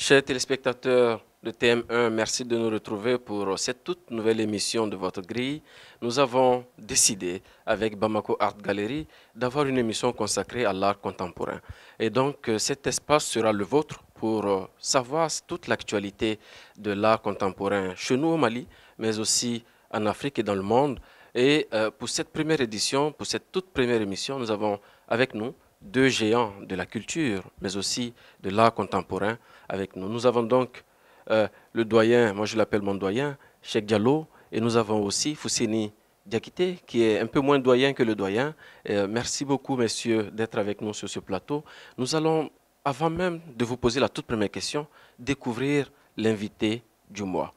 Chers téléspectateurs de TM1, merci de nous retrouver pour cette toute nouvelle émission de votre grille. Nous avons décidé avec Bamako Art Gallery d'avoir une émission consacrée à l'art contemporain. Et donc cet espace sera le vôtre pour savoir toute l'actualité de l'art contemporain chez nous au Mali, mais aussi en Afrique et dans le monde. Et pour cette première édition, pour cette toute première émission, nous avons avec nous deux géants de la culture, mais aussi de l'art contemporain avec nous. Nous avons donc le doyen, moi je l'appelle mon doyen, Cheikh Diallo, et nous avons aussi Fousseni Diakité, qui est un peu moins doyen que le doyen. Merci beaucoup, messieurs, d'être avec nous sur ce plateau. Nous allons, avant même de vous poser la toute première question, découvrir l'invité du mois.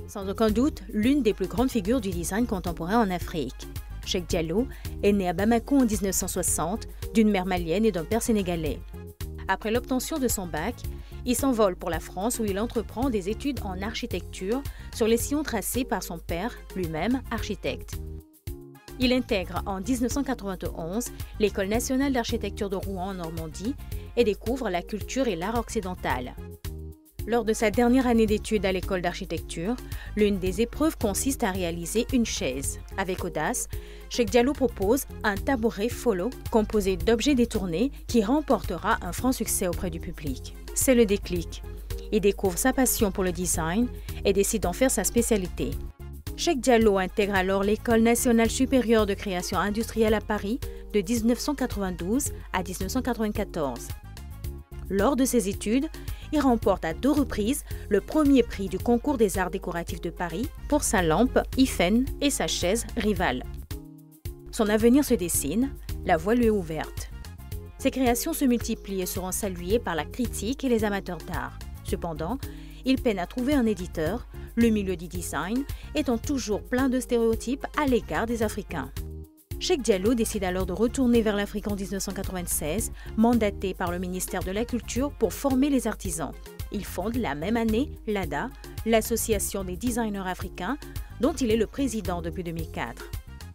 Sans aucun doute, l'une des plus grandes figures du design contemporain en Afrique. Cheikh Diallo est né à Bamako en 1960 d'une mère malienne et d'un père sénégalais. Après l'obtention de son bac, il s'envole pour la France où il entreprend des études en architecture sur les sillons tracés par son père, lui-même architecte. Il intègre en 1991 l'École nationale d'architecture de Rouen en Normandie et découvre la culture et l'art occidental. Lors de sa dernière année d'études à l'école d'architecture, l'une des épreuves consiste à réaliser une chaise. Avec audace, Cheikh Diallo propose un tabouret follow composé d'objets détournés qui remportera un franc succès auprès du public. C'est le déclic. Il découvre sa passion pour le design et décide d'en faire sa spécialité. Cheikh Diallo intègre alors l'École nationale supérieure de création industrielle à Paris de 1992 à 1994. Lors de ses études, il remporte à 2 reprises le premier prix du concours des arts décoratifs de Paris pour sa lampe Ifen et sa chaise Rival. Son avenir se dessine, la voie lui est ouverte. Ses créations se multiplient et seront saluées par la critique et les amateurs d'art. Cependant, il peine à trouver un éditeur, le milieu du design étant toujours plein de stéréotypes à l'égard des Africains. Cheikh Diallo décide alors de retourner vers l'Afrique en 1996, mandaté par le ministère de la Culture pour former les artisans. Il fonde la même année l'ADA, l'Association des designers africains, dont il est le président depuis 2004.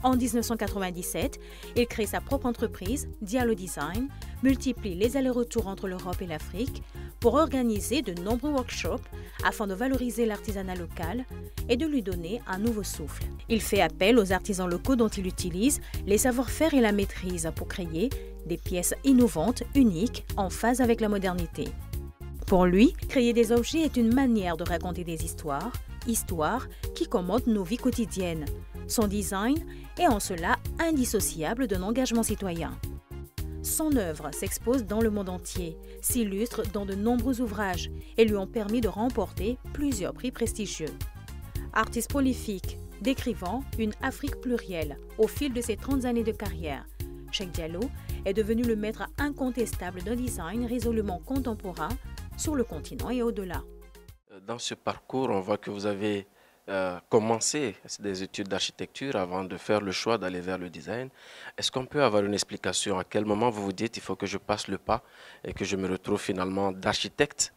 En 1997, il crée sa propre entreprise, Diallo Design, multiplie les allers-retours entre l'Europe et l'Afrique pour organiser de nombreux workshops afin de valoriser l'artisanat local et de lui donner un nouveau souffle. Il fait appel aux artisans locaux dont il utilise les savoir-faire et la maîtrise pour créer des pièces innovantes, uniques, en phase avec la modernité. Pour lui, créer des objets est une manière de raconter des histoires qui commandent nos vies quotidiennes. Son design est en cela indissociable d'un engagement citoyen. Son œuvre s'expose dans le monde entier, s'illustre dans de nombreux ouvrages et lui ont permis de remporter plusieurs prix prestigieux. Artiste prolifique, décrivant une Afrique plurielle au fil de ses 30 années de carrière, Cheikh Diallo est devenu le maître incontestable d'un design résolument contemporain sur le continent et au-delà. Dans ce parcours, on voit que vous avez commencé des études d'architecture avant de faire le choix d'aller vers le design. Est-ce qu'on peut avoir une explication à quel moment vous vous dites il faut que je passe le pas et que je me retrouve finalement d'architecte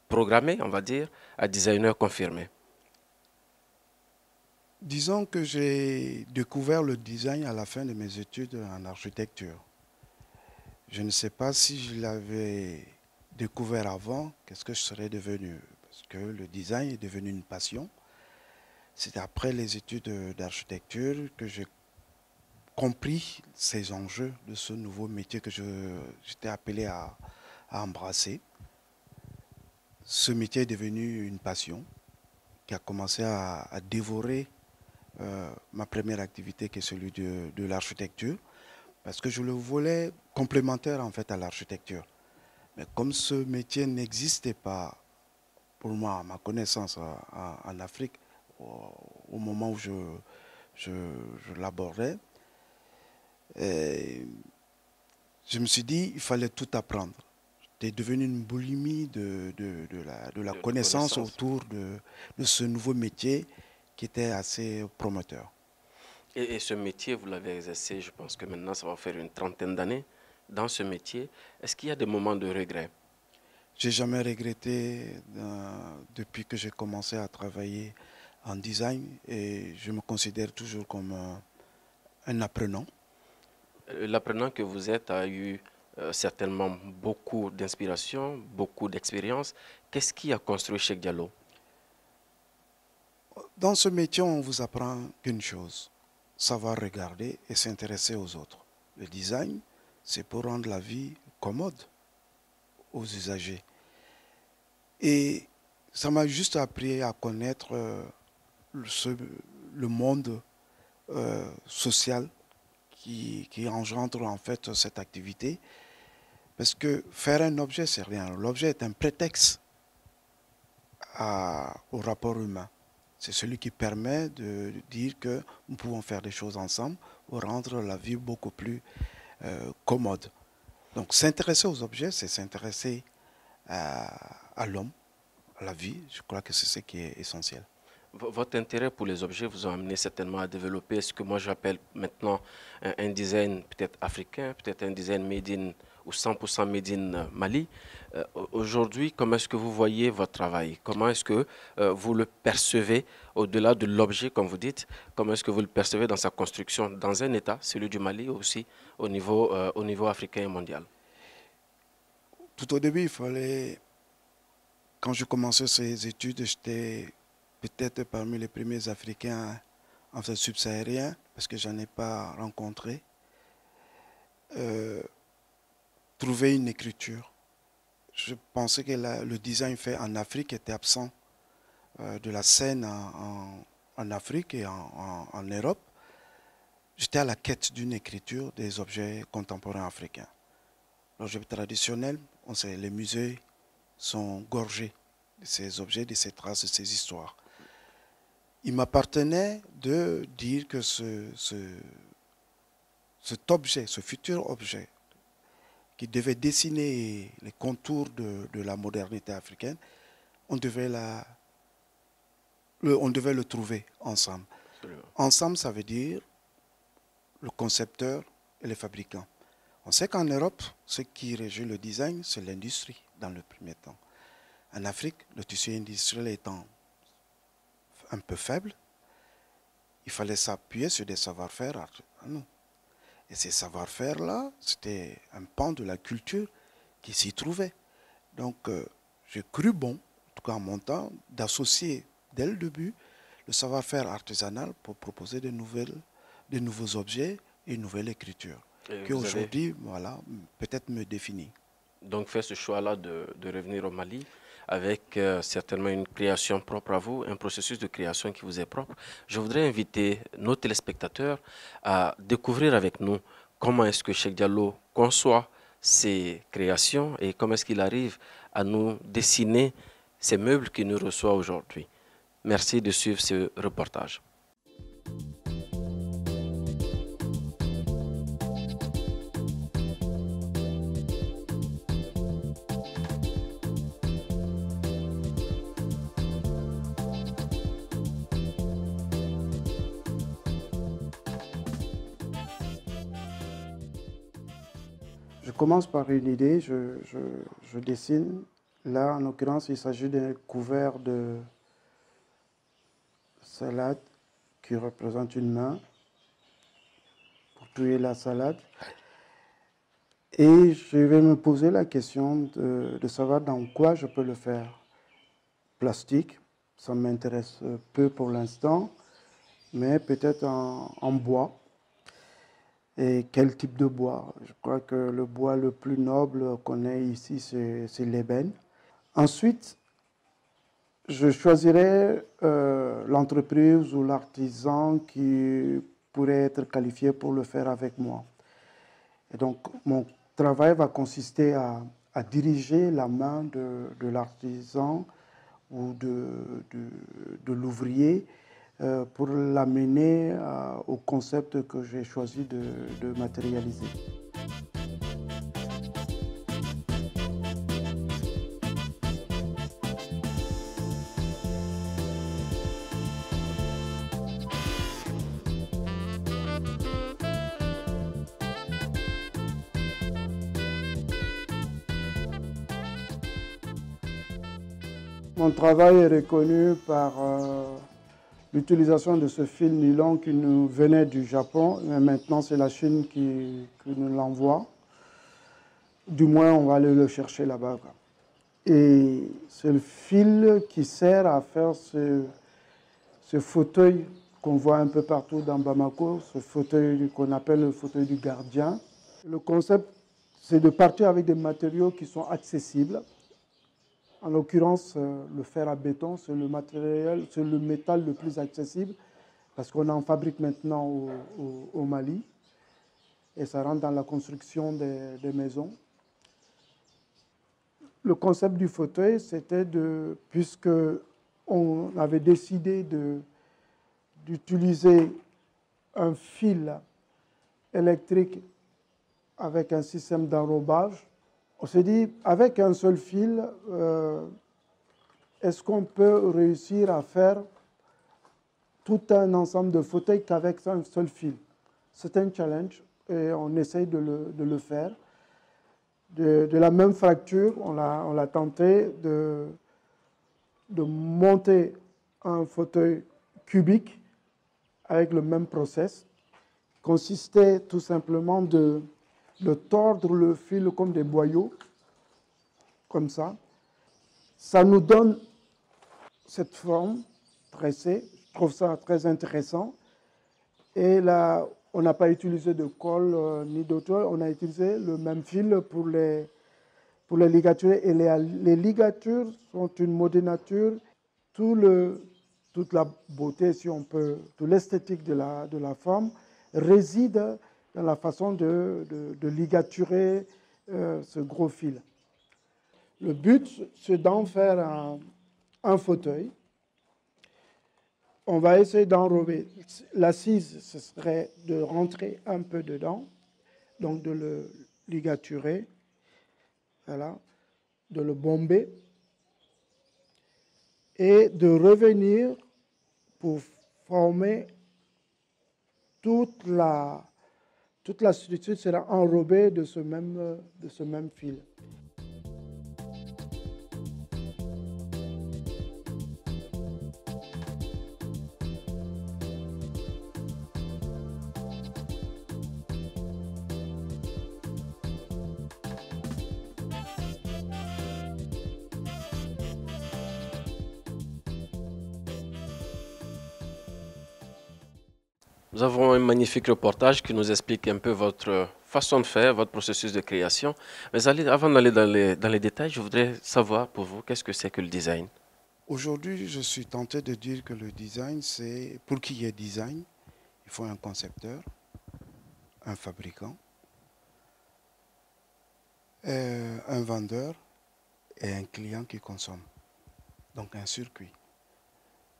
programmé, on va dire, à designer confirmé? Disons que j'ai découvert le design à la fin de mes études en architecture. Je ne sais pas si je l'avais découvert avant, qu'est-ce que je serais devenu? Parce que le design est devenu une passion. C'est après les études d'architecture que j'ai compris ces enjeux de ce nouveau métier que j'étais appelé à embrasser. Ce métier est devenu une passion qui a commencé à dévorer ma première activité qui est celui de l'architecture parce que je le voulais complémentaire en fait à l'architecture. Mais comme ce métier n'existait pas pour moi, à ma connaissance en Afrique, au moment où je l'abordais, je me suis dit il fallait tout apprendre. C'était devenu une boulimie de la connaissance autour de ce nouveau métier qui était assez prometteur. Et ce métier, vous l'avez exercé, je pense que maintenant ça va faire une trentaine d'années. Dans ce métier, est-ce qu'il y a des moments de regret? J'ai jamais regretté depuis que j'ai commencé à travailler en design et je me considère toujours comme un apprenant. L'apprenant que vous êtes a eu certainement beaucoup d'inspiration, beaucoup d'expérience. Qu'est-ce qui a construit Cheikh Diallo? Dans ce métier, on vous apprend qu'une chose, savoir regarder et s'intéresser aux autres. Le design, c'est pour rendre la vie commode aux usagers. Et ça m'a juste appris à connaître le monde social qui engendre en fait cette activité. Parce que faire un objet, c'est rien. L'objet est un prétexte au rapport humain. C'est celui qui permet de dire que nous pouvons faire des choses ensemble pour rendre la vie beaucoup plus commode. Donc s'intéresser aux objets, c'est s'intéresser à l'homme, à la vie. Je crois que c'est ce qui est essentiel. Votre intérêt pour les objets vous a amené certainement à développer ce que moi j'appelle maintenant un design peut-être africain, peut-être un design made in ou 100% made in Mali. Aujourd'hui, comment est-ce que vous voyez votre travail? Comment est-ce que vous le percevez au-delà de l'objet, comme vous dites? Comment est-ce que vous le percevez dans sa construction dans un État, celui du Mali, aussi au niveau africain et mondial? Tout au début, il fallait, quand je commençais ces études, j'étais peut-être parmi les premiers Africains en fait subsahariens, parce que je n'en ai pas rencontré. Trouver une écriture. Je pensais que le design fait en Afrique était absent de la scène en Afrique et en Europe. J'étais à la quête d'une écriture des objets contemporains africains. L'objet traditionnel, on sait, les musées sont gorgés de ces objets, de ces traces, de ces histoires. Il m'appartenait de dire que cet objet, ce futur objet, qui devait dessiner les contours de la modernité africaine, on devait le trouver ensemble. Absolument. Ensemble, ça veut dire le concepteur et les fabricants. On sait qu'en Europe, ce qui régit le design, c'est l'industrie dans le premier temps. En Afrique, le tissu industriel étant un peu faible, il fallait s'appuyer sur des savoir-faire artisanaux. Et ces savoir-faire-là, c'était un pan de la culture qui s'y trouvait. Donc, j'ai cru bon, en tout cas en mon temps, d'associer dès le début le savoir-faire artisanal pour proposer de nouveaux objets et une nouvelle écriture, qui aujourd'hui, voilà, peut-être me définit. Donc, fait ce choix-là de revenir au Mali avec certainement une création propre à vous, un processus de création qui vous est propre. Je voudrais inviter nos téléspectateurs à découvrir avec nous comment est-ce que Cheikh Diallo conçoit ses créations et comment est-ce qu'il arrive à nous dessiner ces meubles qu'il nous reçoit aujourd'hui. Merci de suivre ce reportage. Je commence par une idée, je dessine. Là, en l'occurrence, il s'agit d'un couvert de salade qui représente une main pour touiller la salade. Et je vais me poser la question de savoir dans quoi je peux le faire. Plastique, ça m'intéresse peu pour l'instant, mais peut-être en bois. Et quel type de bois? Je crois que le bois le plus noble qu'on ait ici, c'est l'ébène. Ensuite, je choisirai l'entreprise ou l'artisan qui pourrait être qualifié pour le faire avec moi. Et donc, mon travail va consister à diriger la main de l'artisan ou de l'ouvrier pour l'amener au concept que j'ai choisi de matérialiser. Mon travail est reconnu par l'utilisation de ce fil nylon qui nous venait du Japon, mais maintenant c'est la Chine qui nous l'envoie. Du moins, on va aller le chercher là-bas, quoi. Et c'est le fil qui sert à faire ce fauteuil qu'on voit un peu partout dans Bamako, ce fauteuil qu'on appelle le fauteuil du gardien. Le concept, c'est de partir avec des matériaux qui sont accessibles. En l'occurrence, le fer à béton, c'est le matériel, c'est le métal le plus accessible parce qu'on en fabrique maintenant au Mali et ça rentre dans la construction des maisons. Le concept du fauteuil, c'était puisque on avait décidé d'utiliser un fil électrique avec un système d'enrobage, on s'est dit, avec un seul fil, est-ce qu'on peut réussir à faire tout un ensemble de fauteuils qu'avec un seul fil? C'est un challenge et on essaye de le faire. De la même fracture, on l'a tenté de monter un fauteuil cubique avec le même process. Il consistait tout simplement de tordre le fil comme des boyaux, comme ça. Ça nous donne cette forme tressée. Je trouve ça très intéressant. Et là, on n'a pas utilisé de colle ni d'autre. On a utilisé le même fil pour les ligaturer. Et les ligatures sont une modénature. Toute la beauté, si on peut, toute l'esthétique de la forme réside dans la façon de ligaturer ce gros fil. Le but, c'est d'en faire un fauteuil. On va essayer d'enrober. L'assise, ce serait de rentrer un peu dedans, donc de le ligaturer, voilà, de le bomber et de revenir pour former toute la structure sera enrobée de ce même fil. Nous avons un magnifique reportage qui nous explique un peu votre façon de faire, votre processus de création. Mais avant d'aller dans les détails, je voudrais savoir pour vous, qu'est-ce que c'est que le design? Aujourd'hui, je suis tenté de dire que le design, c'est pour qu'il y ait design, il faut un concepteur, un fabricant, un vendeur et un client qui consomme. Donc un circuit.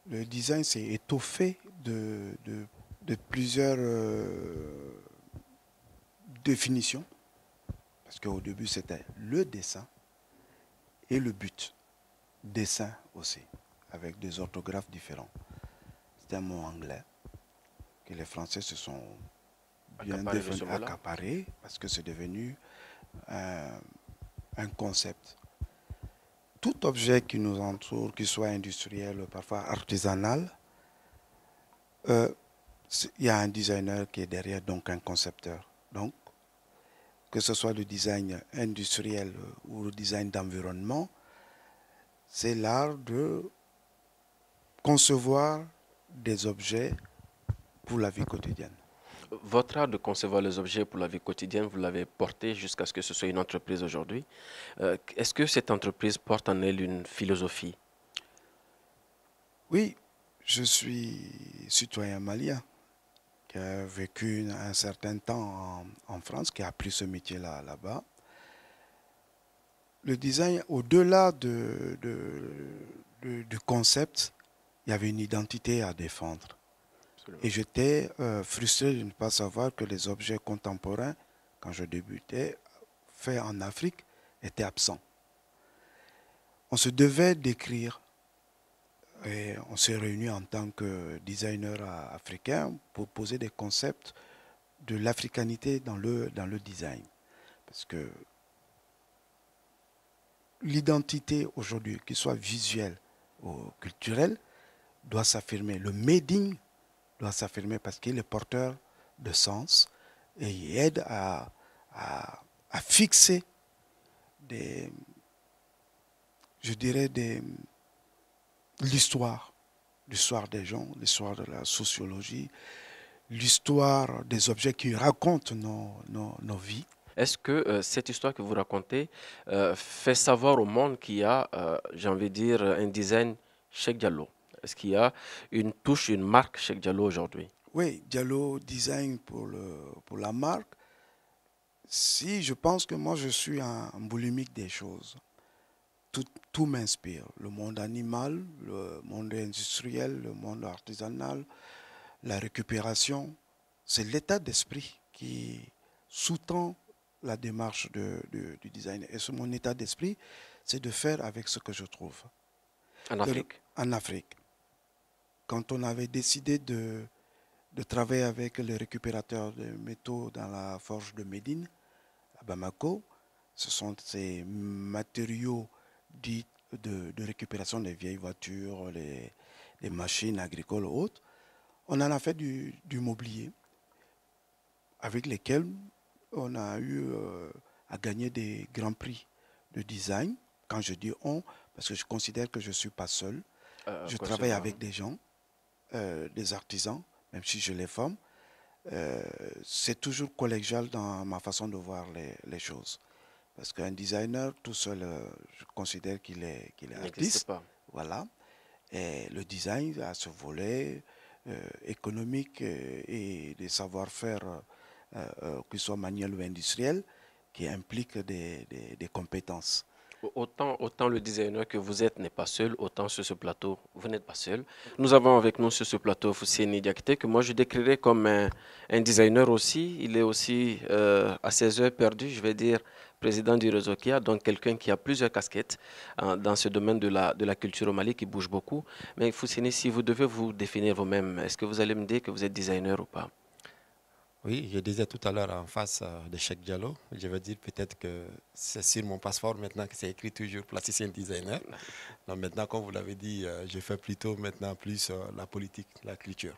Le design, c'est étoffé de plusieurs définitions. Parce qu'au début, c'était le dessin et le but. Dessin aussi, avec des orthographes différents. C'est un mot anglais que les Français se sont bien accaparés parce que c'est devenu un concept. Tout objet qui nous entoure, qu'il soit industriel, parfois artisanal, il y a un designer qui est derrière, donc un concepteur. Donc, que ce soit le design industriel ou le design d'environnement, c'est l'art de concevoir des objets pour la vie quotidienne. Votre art de concevoir les objets pour la vie quotidienne, vous l'avez porté jusqu'à ce que ce soit une entreprise aujourd'hui. Est-ce que cette entreprise porte en elle une philosophie? Oui, je suis citoyen malien qui a vécu un certain temps en France, qui a appris ce métier-là là-bas. Le design, au-delà du concept, il y avait une identité à défendre. Absolument. Et j'étais frustré de ne pas savoir que les objets contemporains, quand je débutais, faits en Afrique, étaient absents. On se devait d'écrire. Et on s'est réunis en tant que designers africains pour poser des concepts de l'africanité dans le design. Parce que l'identité aujourd'hui, qu'il soit visuelle ou culturelle, doit s'affirmer. Le made in doit s'affirmer parce qu'il est porteur de sens et il aide à fixer je dirais, l'histoire des gens, l'histoire de la sociologie, l'histoire des objets qui racontent nos vies. Est-ce que cette histoire que vous racontez fait savoir au monde qu'il y a, j'ai envie de dire, un design Cheikh Diallo? Est-ce qu'il y a une touche, une marque Cheikh Diallo aujourd'hui? Oui, Diallo Design pour la marque. Si, je pense que moi, je suis un boulimique des choses. Tout m'inspire. Le monde animal, le monde industriel, le monde artisanal, la récupération. C'est l'état d'esprit qui sous-tend la démarche du design. Et mon état d'esprit, c'est de faire avec ce que je trouve. En Afrique? En Afrique. Quand on avait décidé de travailler avec les récupérateurs de métaux dans la forge de Médine, à Bamako, ce sont ces matériaux dits de récupération des vieilles voitures, les machines agricoles ou autres. On en a fait du mobilier avec lesquels on a eu à gagner des grands prix de design. Quand je dis on, parce que je considère que je ne suis pas seul. Je travaille avec des gens, des artisans, même si je les forme. C'est toujours collégial dans ma façon de voir les choses. Parce qu'un designer tout seul, je considère qu'il est artiste. Pas. Voilà. Et le design a ce volet économique et des savoir-faire, qu'ils soient manuels ou industriels, qui impliquent des compétences. Autant le designer que vous êtes n'est pas seul, autant sur ce plateau, vous n'êtes pas seul. Nous avons avec nous sur ce plateau Fousseni Diakité, que moi je décrirais comme un designer aussi. Il est aussi à ses heures perdues, je vais dire, président du réseau KIA, donc quelqu'un qui a plusieurs casquettes dans ce domaine de la culture au Mali, qui bouge beaucoup. Mais Fousseni, si vous devez vous définir vous-même, est-ce que vous allez me dire que vous êtes designer ou pas? Oui, je disais tout à l'heure en face de Cheikh Diallo, je veux dire peut-être que c'est sur mon passeport maintenant que c'est écrit toujours plasticien designer. Donc maintenant, comme vous l'avez dit, je fais plutôt maintenant plus la politique, la culture.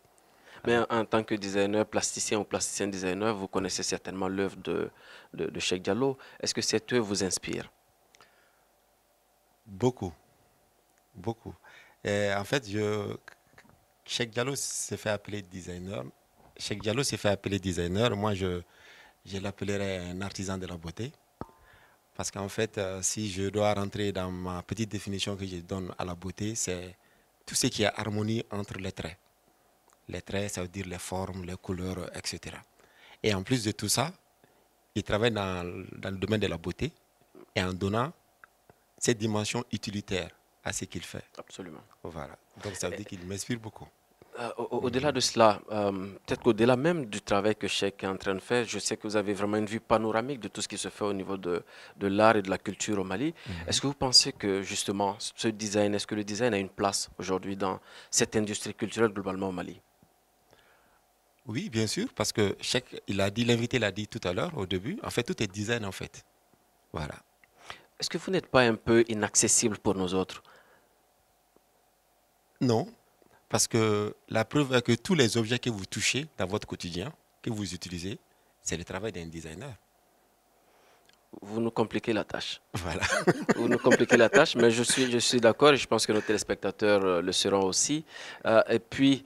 Mais en tant que designer, plasticien ou plasticien designer, vous connaissez certainement l'œuvre de Cheikh Diallo. Est-ce que cette œuvre vous inspire? Beaucoup, beaucoup. Et en fait, Cheikh Diallo s'est fait appeler designer. Cheikh Diallo s'est fait appeler designer. Moi, je l'appellerais un artisan de la beauté. Parce qu'en fait, si je dois rentrer dans ma petite définition que je donne à la beauté, c'est tout ce qui est harmonie entre les traits. Les traits, ça veut dire les formes, les couleurs, etc. Et en plus de tout ça, il travaille dans le domaine de la beauté et en donnant cette dimension utilitaire à ce qu'il fait. Absolument. Voilà. Donc ça veut dire qu'il m'inspire beaucoup. Au-delà de cela, peut-être qu'au-delà même du travail que Cheikh est en train de faire, je sais que vous avez vraiment une vue panoramique de tout ce qui se fait au niveau de l'art et de la culture au Mali. Est-ce que vous pensez que justement ce design, est-ce que le design a une place aujourd'hui dans cette industrie culturelle globalement au Mali? Oui, bien sûr, parce que Cheikh, l'invité l'a dit tout à l'heure au début, en fait tout est design en fait. Voilà. Est-ce que vous n'êtes pas un peu inaccessible pour nous autres? Non. Parce que la preuve est que tous les objets que vous touchez dans votre quotidien, que vous utilisez, c'est le travail d'un designer. Vous nous compliquez la tâche. Voilà. Vous nous compliquez la tâche, mais je suis d'accord et je pense que nos téléspectateurs le seront aussi. Et puis,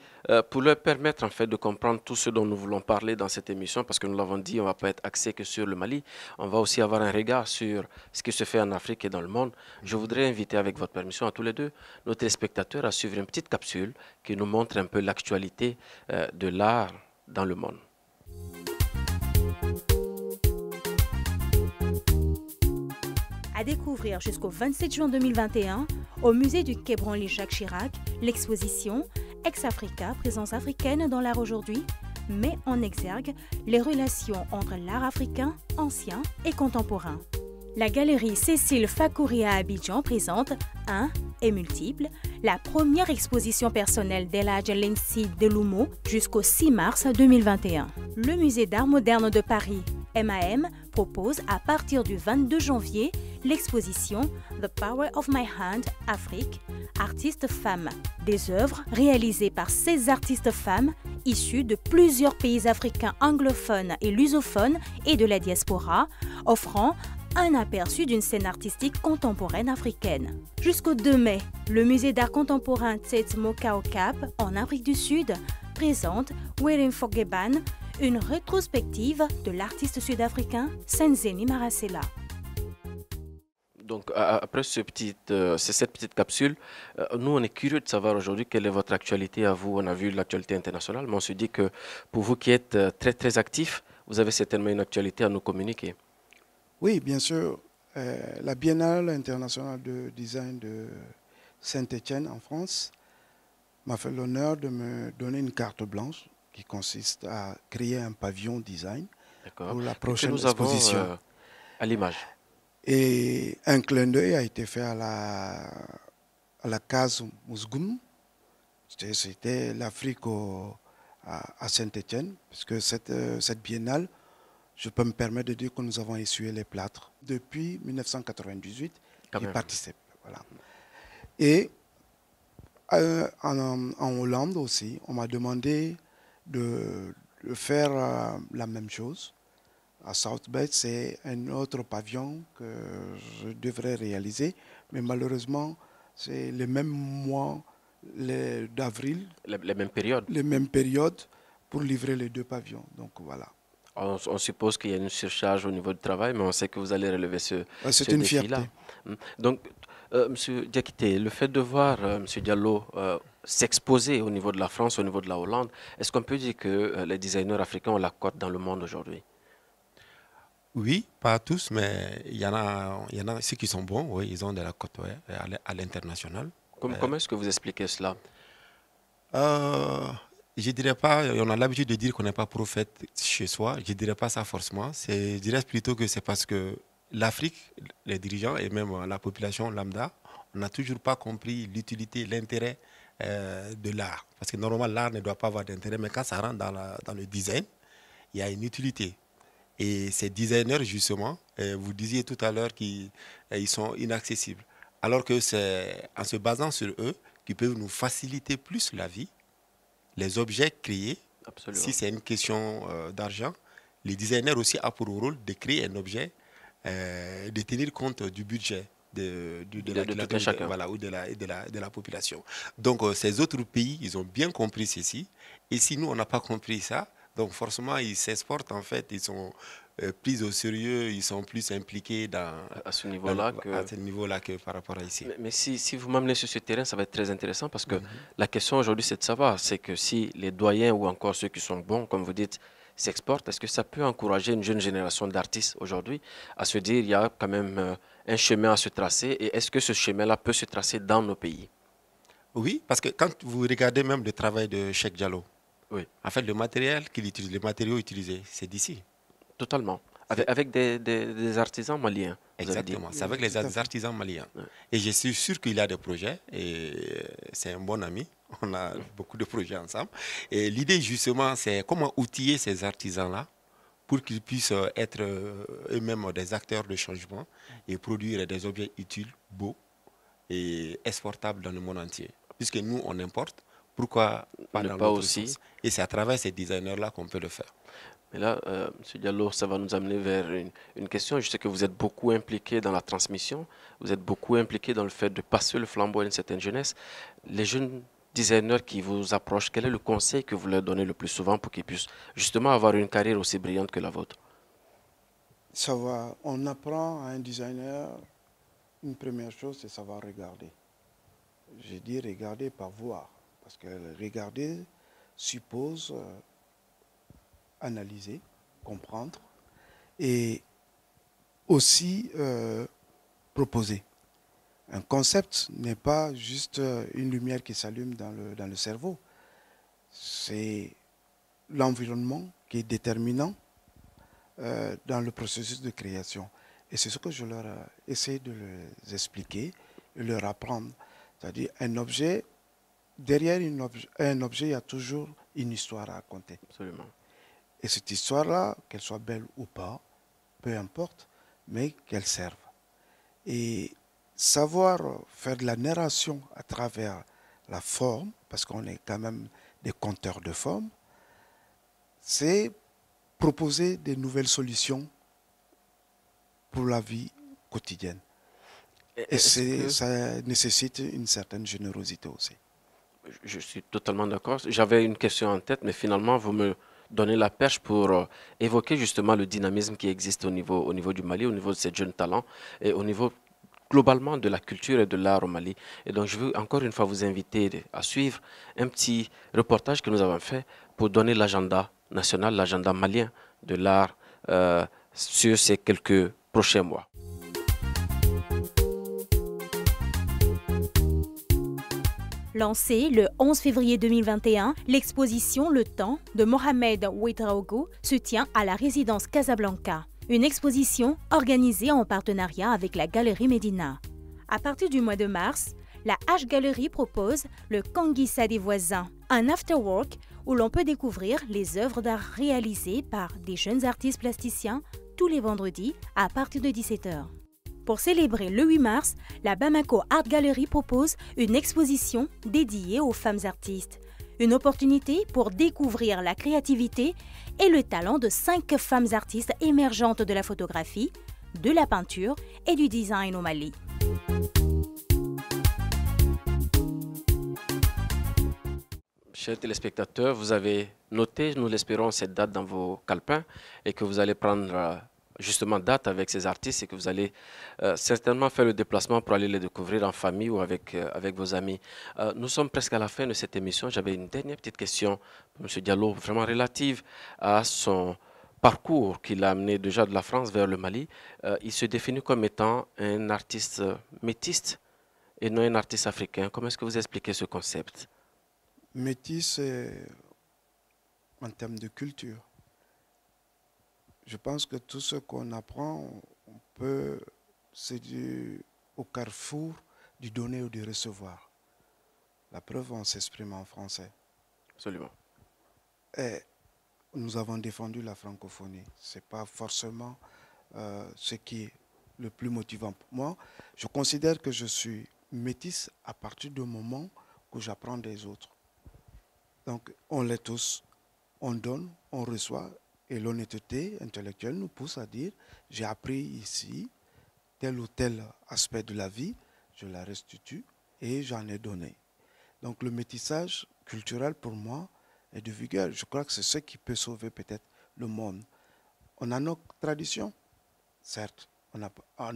pour leur permettre en fait de comprendre tout ce dont nous voulons parler dans cette émission, parce que nous l'avons dit, on ne va pas être axé que sur le Mali, on va aussi avoir un regard sur ce qui se fait en Afrique et dans le monde. Je voudrais inviter, avec votre permission à tous les deux, nos téléspectateurs à suivre une petite capsule qui nous montre un peu l'actualité de l'art dans le monde. À découvrir jusqu'au 27 juin 2021 au musée du Quai Branly-Jacques Chirac, l'exposition Ex-Africa, présence africaine dans l'art aujourd'hui, met en exergue les relations entre l'art africain ancien et contemporain. La galerie Cécile Fakouri à Abidjan présente Un et multiple, la première exposition personnelle d'El Hadj Lensi Deloumo jusqu'au 6 mars 2021. Le musée d'art moderne de Paris, MAM, propose à partir du 22 janvier l'exposition The Power of My Hand Afrique, artistes femmes. Des œuvres réalisées par 16 artistes femmes issues de plusieurs pays africains anglophones et lusophones et de la diaspora, offrant un aperçu d'une scène artistique contemporaine africaine. Jusqu'au 2 mai, le musée d'art contemporain Tsetsmoka au Cap, en Afrique du Sud, présente Werin Fogeban, une rétrospective de l'artiste sud-africain Senzeni Marasela. Donc, après cette petite capsule, nous, on est curieux de savoir aujourd'hui quelle est votre actualité à vous. On a vu l'actualité internationale, mais on se dit que pour vous qui êtes très, très actifs, vous avez certainement une actualité à nous communiquer. Oui, bien sûr. La Biennale internationale de design de Saint-Étienne en France m'a fait l'honneur de me donner une carte blanche qui consiste à créer un pavillon design pour la prochaine exposition. À l'image. Et un clin d'œil a été fait à la case Mousgoum. C'était l'Afrique à Saint-Étienne, parce que cette biennale, je peux me permettre de dire que nous avons essuyé les plâtres depuis 1998. J'y participe. Voilà. Et en Hollande aussi, on m'a demandé de faire la même chose. À South Bay, c'est un autre pavillon que je devrais réaliser, mais malheureusement, c'est les mêmes mois d'avril. Les mêmes périodes. Les mêmes périodes pour livrer les deux pavillons. Donc voilà. On suppose qu'il y a une surcharge au niveau du travail, mais on sait que vous allez relever ce défi-là. Donc, M. Diakité, le fait de voir M. Diallo s'exposer au niveau de la France, au niveau de la Hollande, est-ce qu'on peut dire que les designers africains ont la cote dans le monde aujourd'hui? Oui, pas tous, mais il y en a ceux qui sont bons, oui, ils ont de la cote à l'international. Comment est-ce que vous expliquez cela? Je dirais pas, on a l'habitude de dire qu'on n'est pas prophète chez soi, je dirais pas ça forcément, je dirais plutôt que c'est parce que l'Afrique, les dirigeants et même la population lambda, on n'a toujours pas compris l'utilité, l'intérêt de l'art. Parce que normalement, l'art ne doit pas avoir d'intérêt, mais quand ça rentre dans le design, il y a une utilité. Et ces designers, justement, vous disiez tout à l'heure qu'ils sont inaccessibles. Alors que c'est en se basant sur eux qu'ils peuvent nous faciliter plus la vie. Les objets créés, absolument, si c'est une question d'argent, les designers aussi ont pour rôle de créer un objet, de tenir compte du budget de la population. Donc ces autres pays, ils ont bien compris ceci. Et si nous, on n'a pas compris ça, donc forcément, ils s'exportent en fait, ils sont pris au sérieux, ils sont plus impliqués à ce niveau-là que par rapport à ici. Mais si vous m'amenez sur ce terrain, ça va être très intéressant parce que la question aujourd'hui, c'est de savoir, c'est que si les doyens ou encore ceux qui sont bons, comme vous dites, s'exportent, est-ce que ça peut encourager une jeune génération d'artistes aujourd'hui à se dire il y a quand même un chemin à se tracer et est-ce que ce chemin-là peut se tracer dans nos pays? Oui, parce que quand vous regardez même le travail de Cheikh Diallo, oui, en fait, le matériel qu'il utilise, les matériaux utilisés, c'est d'ici. Totalement. Avec des artisans maliens. Exactement, c'est avec les artisans maliens. Ouais. Et je suis sûr qu'il y a des projets, et c'est un bon ami, on a beaucoup de projets ensemble. Et l'idée, justement, c'est comment outiller ces artisans-là pour qu'ils puissent être eux-mêmes des acteurs de changement et produire des objets utiles, beaux et exportables dans le monde entier. Puisque nous, on importe, pourquoi pas dans l'autre sens? Et c'est à travers ces designers-là qu'on peut le faire. Mais là, M. Diallo, ça va nous amener vers une question. Je sais que vous êtes beaucoup impliqué dans la transmission, vous êtes beaucoup impliqué dans le fait de passer le flambeau à une certaine jeunesse. Les jeunes designers qui vous approchent, quel est le conseil que vous leur donnez le plus souvent pour qu'ils puissent justement avoir une carrière aussi brillante que la vôtre? On apprend à un designer, une première chose, c'est savoir regarder. J'ai dit regarder, pas voir. Parce que regarder suppose analyser, comprendre et aussi proposer. Un concept n'est pas juste une lumière qui s'allume dans le cerveau. C'est l'environnement qui est déterminant dans le processus de création. Et c'est ce que je leur essaie de les expliquer et leur apprendre. C'est-à-dire un objet, derrière un objet, il y a toujours une histoire à raconter. Absolument. Et cette histoire-là, qu'elle soit belle ou pas, peu importe, mais qu'elle serve. Et savoir faire de la narration à travers la forme, parce qu'on est quand même des conteurs de forme, c'est proposer des nouvelles solutions pour la vie quotidienne. Et ça nécessite une certaine générosité aussi. Je suis totalement d'accord. J'avais une question en tête, mais finalement, vous me donnez la perche pour évoquer justement le dynamisme qui existe au niveau du Mali, au niveau de ces jeunes talents et au niveau globalement de la culture et de l'art au Mali. Et donc, je veux encore une fois vous inviter à suivre un petit reportage que nous avons fait pour donner l'agenda national, l'agenda malien de l'art sur ces quelques prochains mois. Lancée le 11 février 2021, l'exposition Le Temps de Mohamed Ouedraogo se tient à la résidence Casablanca. Une exposition organisée en partenariat avec la Galerie Médina. À partir du mois de mars, la H-Galerie propose le Kanguissa des voisins, un afterwork où l'on peut découvrir les œuvres d'art réalisées par des jeunes artistes plasticiens tous les vendredis à partir de 17 h. Pour célébrer le 8 mars, la Bamako Art Gallery propose une exposition dédiée aux femmes artistes. Une opportunité pour découvrir la créativité et le talent de 5 femmes artistes émergentes de la photographie, de la peinture et du design au Mali. Chers téléspectateurs, vous avez noté, nous l'espérons, cette date dans vos calepins et que vous allez prendre justement date avec ces artistes et que vous allez certainement faire le déplacement pour aller les découvrir en famille ou avec vos amis. Nous sommes presque à la fin de cette émission. J'avais une dernière petite question pour M. Diallo, vraiment relative à son parcours qu'il a amené déjà de la France vers le Mali. Il se définit comme étant un artiste métis et non un artiste africain. Comment est-ce que vous expliquez ce concept? Métis, en termes de culture. Je pense que tout ce qu'on apprend, c'est au carrefour du donner ou du recevoir. La preuve, on s'exprime en français. Absolument. Et nous avons défendu la francophonie. Ce n'est pas forcément ce qui est le plus motivant pour moi. Je considère que je suis métis à partir du moment où j'apprends des autres. Donc, on l'est tous. On donne, on reçoit. Et l'honnêteté intellectuelle nous pousse à dire, j'ai appris ici tel ou tel aspect de la vie, je la restitue et j'en ai donné. Donc le métissage culturel pour moi est de vigueur. Je crois que c'est ce qui peut sauver peut-être le monde. On a nos traditions, certes. On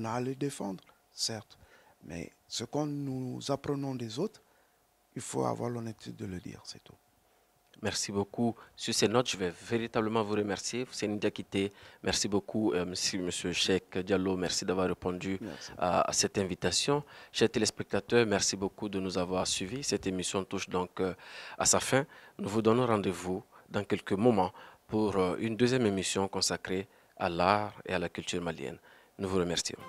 a à les défendre, certes. Mais ce qu'on nous apprenons des autres, il faut avoir l'honnêteté de le dire, c'est tout. Merci beaucoup. Sur ces notes, je vais véritablement vous remercier. C'est une Diakité. Merci beaucoup, monsieur Cheikh Diallo. Merci d'avoir répondu à cette invitation. Chers téléspectateurs, merci beaucoup de nous avoir suivis. Cette émission touche donc à sa fin. Nous vous donnons rendez-vous dans quelques moments pour une deuxième émission consacrée à l'art et à la culture malienne. Nous vous remercions.